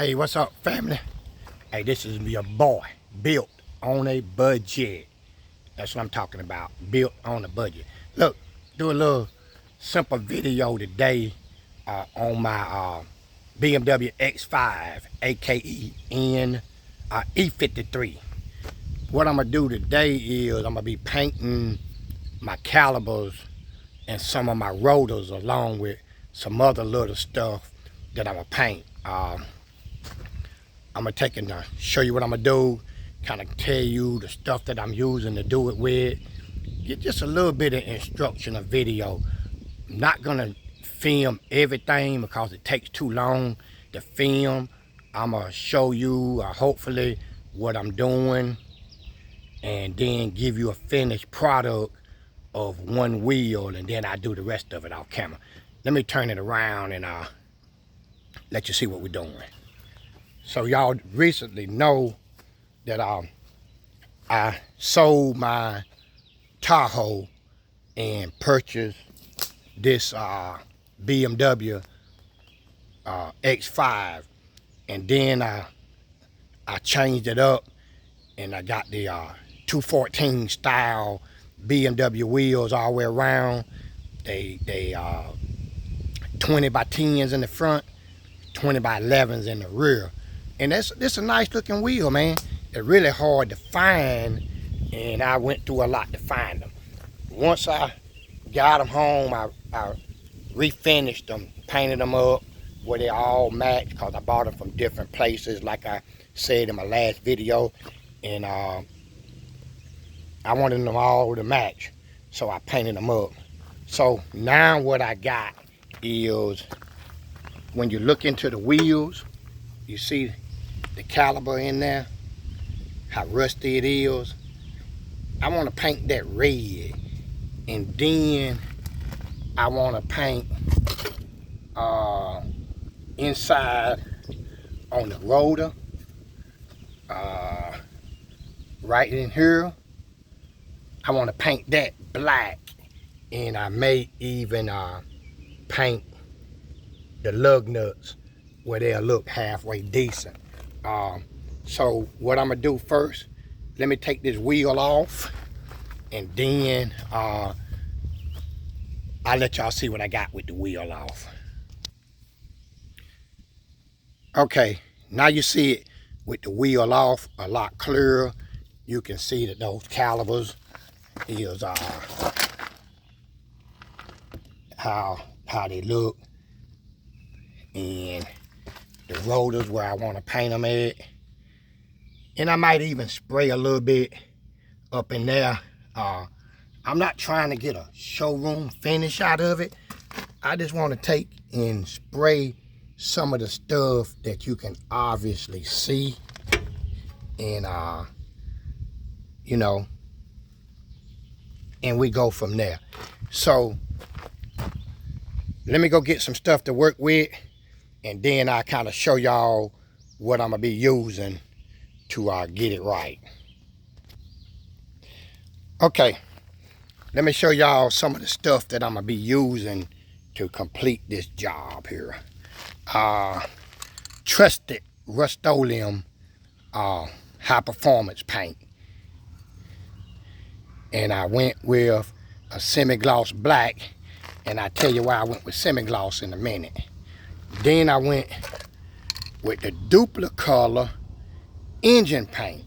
Hey, what's up, family? Hey, this is your boy, built on a budget. That's what I'm talking about, built on a budget. Look, do a little simple video today on my BMW X5, aka E53. What I'm gonna do today is I'm gonna be painting my calipers and some of my rotors along with some other little stuff that I'm gonna paint. I'm gonna take and show you what I'm gonna do, kind of tell you the stuff that I'm using to do it with. Get just a little bit of instruction of video. I'm not gonna film everything because it takes too long to film. I'm gonna show you hopefully what I'm doing and then give you a finished product of one wheel, and then I do the rest of it off camera. Let me turn it around and let you see what we're doing. So y'all recently know that I sold my Tahoe and purchased this BMW X5, and then I changed it up and I got the 214 style BMW wheels all the way around. They 20 by 10s in the front, 20 by 11s in the rear. And this a nice looking wheel, man. They're really hard to find, and I went through a lot to find them. Once I got them home, I refinished them, painted them up where they all match, because I bought them from different places, like I said in my last video. And I wanted them all to match, so I painted them up. So now what I got is, when you look into the wheels, you see the caliper in there, how rusty it is. I want to paint that red, and then I want to paint inside on the rotor, right in here. I want to paint that black, and I may even paint the lug nuts where they'll look halfway decent. So what I'm gonna do first, let me take this wheel off, and then I'll let y'all see what I got with the wheel off. Okay, now you see it with the wheel off a lot clearer. You can see that those calipers is how they look, and the rotors where I want to paint them at. And I might even spray a little bit up in there. I'm not trying to get a showroom finish out of it. I just want to take and spray some of the stuff that you can obviously see, and you know, and we go from there. So let me go get some stuff to work with, and then I kind of show y'all what I'm gonna be using to get it right. Okay, let me show y'all some of the stuff that I'm gonna be using to complete this job here. Trusted Rust-Oleum high performance paint, and I went with a semi-gloss black, and I'll tell you why I went with semi-gloss in a minute. Then I went with the duplicate color engine paint.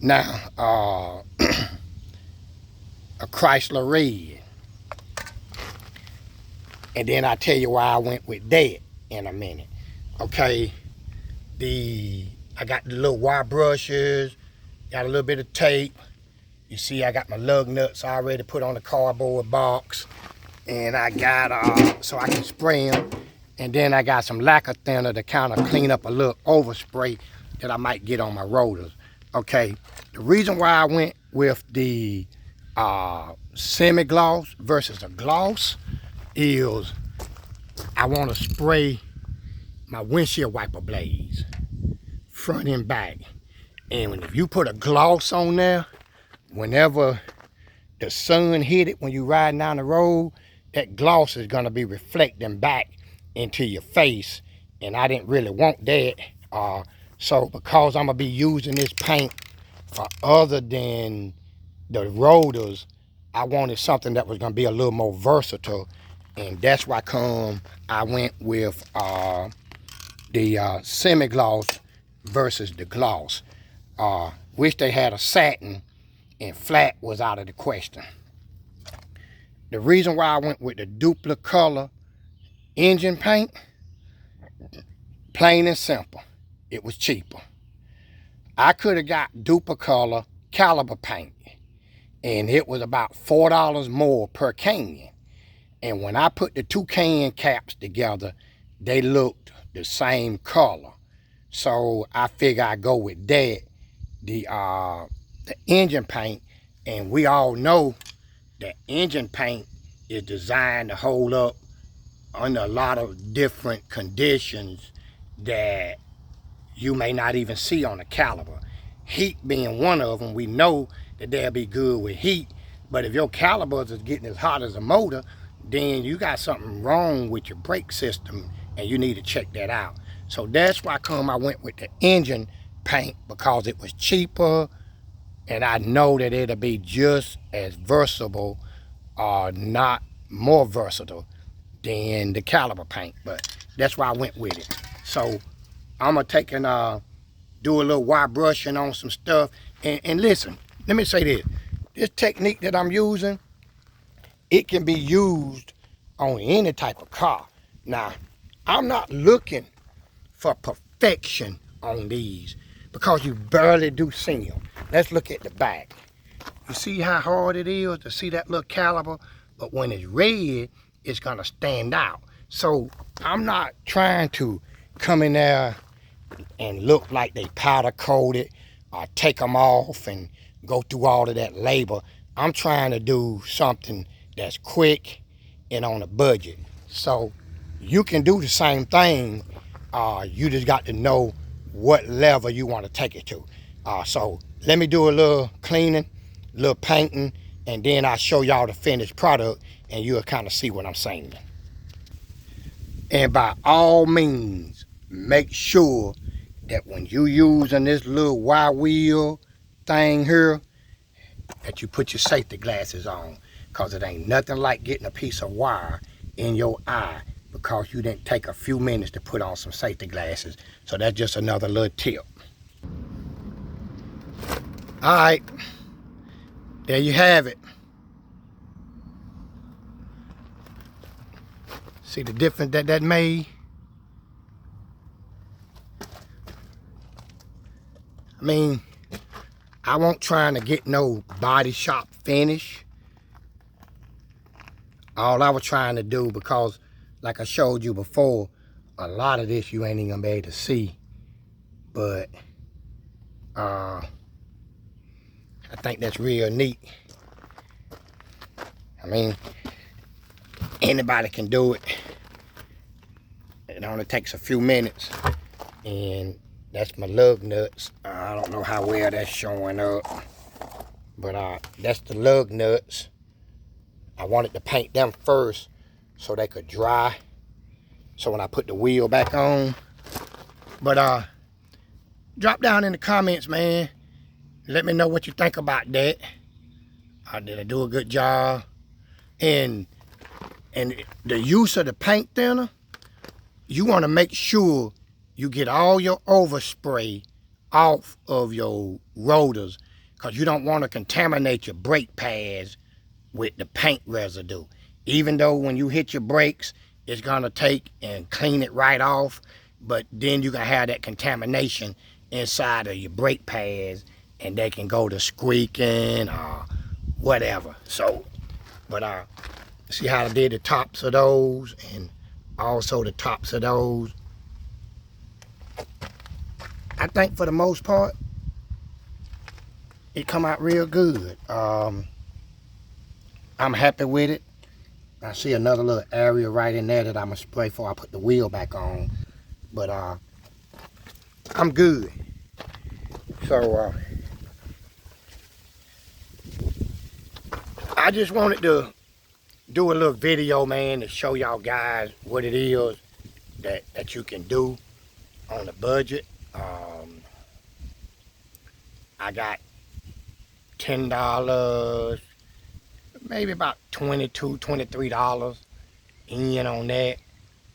Now, a Chrysler red. And then I'll tell you why I went with that in a minute. Okay, I got the little wire brushes, got a little bit of tape. You see I got my lug nuts already put on the cardboard box, and I got, so I can spray them. And then I got some lacquer thinner to kind of clean up a little overspray that I might get on my rotors. Okay, the reason why I went with the semi-gloss versus the gloss is I want to spray my windshield wiper blades, front and back. And if you put a gloss on there, whenever the sun hit it when you're riding down the road, that gloss is going to be reflecting back into your face, and I didn't really want that. So because I'm gonna be using this paint for other than the rotors, I wanted something that was gonna be a little more versatile, and that's why I went with the semi-gloss versus the gloss. Wish they had a satin, and flat was out of the question. The reason why I went with the Dupli-Color engine paint, plain and simple, it was cheaper. I could have got Dupli-Color caliper paint, and it was about $4 more per can. And when I put the two can caps together, they looked the same color. So I figure I go with that, the engine paint. And we all know that engine paint is designed to hold up under a lot of different conditions that you may not even see on a caliper. Heat being one of them, we know that they'll be good with heat, but if your calipers is getting as hot as a motor, then you got something wrong with your brake system and you need to check that out. So that's why I went with the engine paint, because it was cheaper and I know that it'll be just as versatile, or not more versatile than the caliper paint, but that's why I went with it. So I'm gonna take and do a little wire brushing on some stuff. And listen, let me say this technique that I'm using, it can be used on any type of car. Now, I'm not looking for perfection on these because you barely do see them. Let's look at the back. You see how hard it is to see that little caliper? But when it's red, it's gonna stand out. So I'm not trying to come in there and look like they powder coated or take them off and go through all of that labor. I'm trying to do something that's quick and on a budget. So you can do the same thing. You just got to know what level you want to take it to. So let me do a little cleaning, a little painting, and then I'll show y'all the finished product and you'll kind of see what I'm saying. And by all means, make sure that when you using this little wire wheel thing here, that you put your safety glasses on, because it ain't nothing like getting a piece of wire in your eye because you didn't take a few minutes to put on some safety glasses. So that's just another little tip. All right, there you have it. See the difference that made? I mean, I wasn't trying to get no body shop finish. All I was trying to do, because like I showed you before, a lot of this you ain't even gonna be able to see, but I think that's real neat. I mean, anybody can do it. It only takes a few minutes. And that's my lug nuts. I don't know how well that's showing up, but that's the lug nuts. I wanted to paint them first so they could dry, so when I put the wheel back on. But drop down in the comments, man. Let me know what you think about that. Did I do a good job? And the use of the paint thinner, you want to make sure you get all your overspray off of your rotors, because you don't want to contaminate your brake pads with the paint residue. Even though when you hit your brakes, it's going to take and clean it right off, but then you can have that contamination inside of your brake pads and they can go to squeaking or whatever. So, but see how I did the tops of those and also the tops of those. I think for the most part, it come out real good. I'm happy with it. I see another little area right in there that I'm gonna spray before I put the wheel back on. But I'm good. So I just wanted to do a little video, man, to show y'all guys what it is that you can do on a budget. I got $10, maybe about $22, $23 in on that,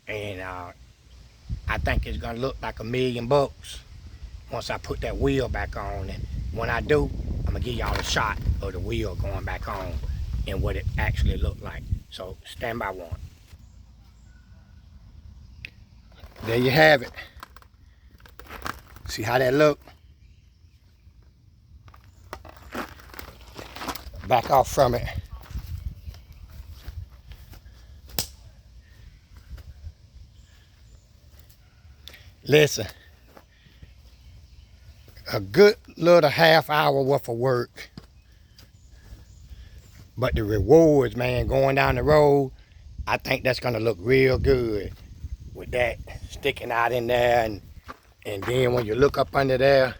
and I think it's gonna look like $1,000,000 once I put that wheel back on. And when I do, I'm gonna give y'all a shot of the wheel going back on and what it actually looked like. So stand by one. There you have it. See how that look? Back off from it. Listen, a good little half-hour worth of work, but the rewards, man, going down the road, I think that's gonna look real good with that sticking out in there, and then when you look up under there,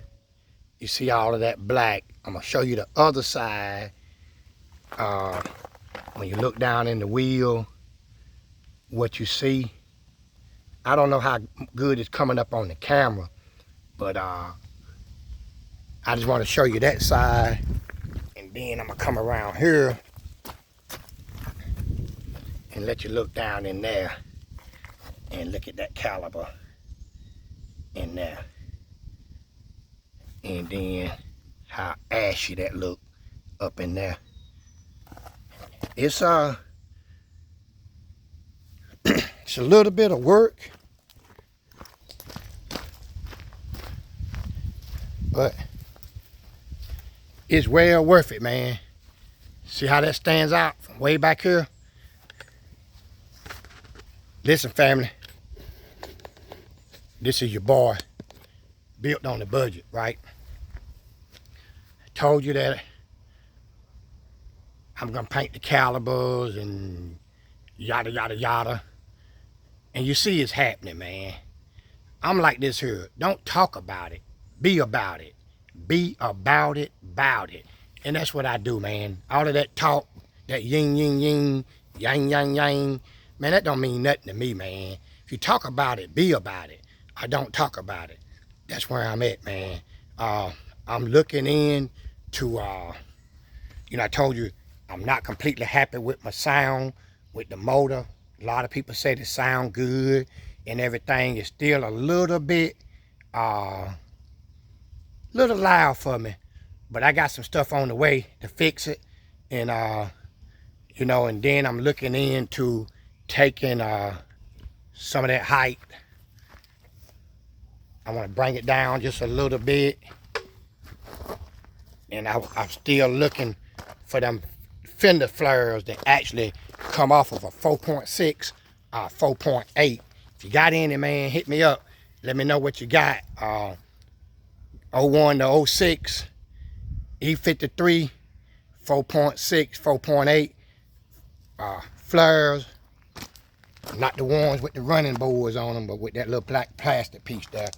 you see all of that black. I'm gonna show you the other side. When you look down in the wheel, what you see, I don't know how good it's coming up on the camera, but I just want to show you that side, and then I'm gonna come around here and let you look down in there and look at that caliper in there, and then how ashy that look up in there. It's it's a little bit of work, but it's well worth it, man. See how that stands out from way back here? Listen, family, this is your boy, built on the budget, right? I told you that I'm gonna paint the calipers and yada, yada, yada. And you see it's happening, man. I'm like this here. Don't talk about it. Be about it. Be about it, bout it. And that's what I do, man. All of that talk, that yin, yin, yin, yang, yang, yang, man, that don't mean nothing to me, man. If you talk about it, be about it. I don't talk about it. That's where I'm at, man. I'm looking in to, I told you, I'm not completely happy with my sound, with the motor. A lot of people say the sound good and everything. Is still a little bit, little loud for me. But I got some stuff on the way to fix it. And, and then I'm looking into taking some of that height. I want to bring it down just a little bit. And I'm still looking for them fender flares that actually come off of a 4.6 4.8. If you got any, man, hit me up. Let me know what you got. 01 to 06 E53 4.6 4.8 flares, not the ones with the running boards on them, but with that little black plastic piece there.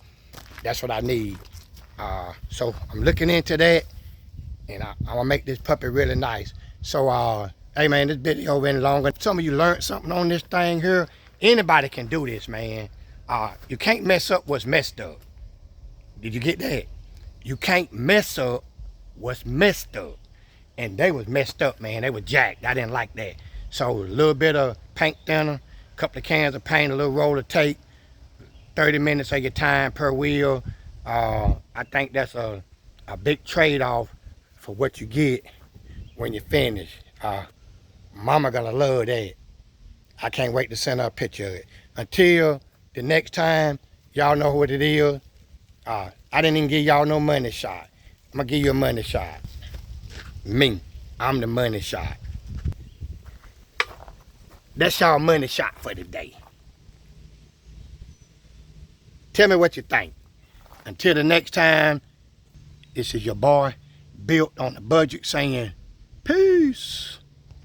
That's what I need. So I'm looking into that, and I'm gonna make this puppy really nice. So hey man, this video been longer. Some of you learned something on this thing here. Anybody can do this, man. You can't mess up what's messed up. Did you get that? You can't mess up what's messed up. And they was messed up, man. They were jacked. I didn't like that. So a little bit of paint thinner, a couple of cans of paint, a little roll of tape, 30 minutes of your time per wheel. I think that's a big trade-off for what you get when you finish. Mama gonna love that. I can't wait to send her a picture of it. Until the next time, y'all know what it is. I didn't even give y'all no money shot. I'm gonna give you a money shot. Me, I'm the money shot. That's y'all money shot for today. Tell me what you think. Until the next time, this is your boy, built on the budget, saying peace.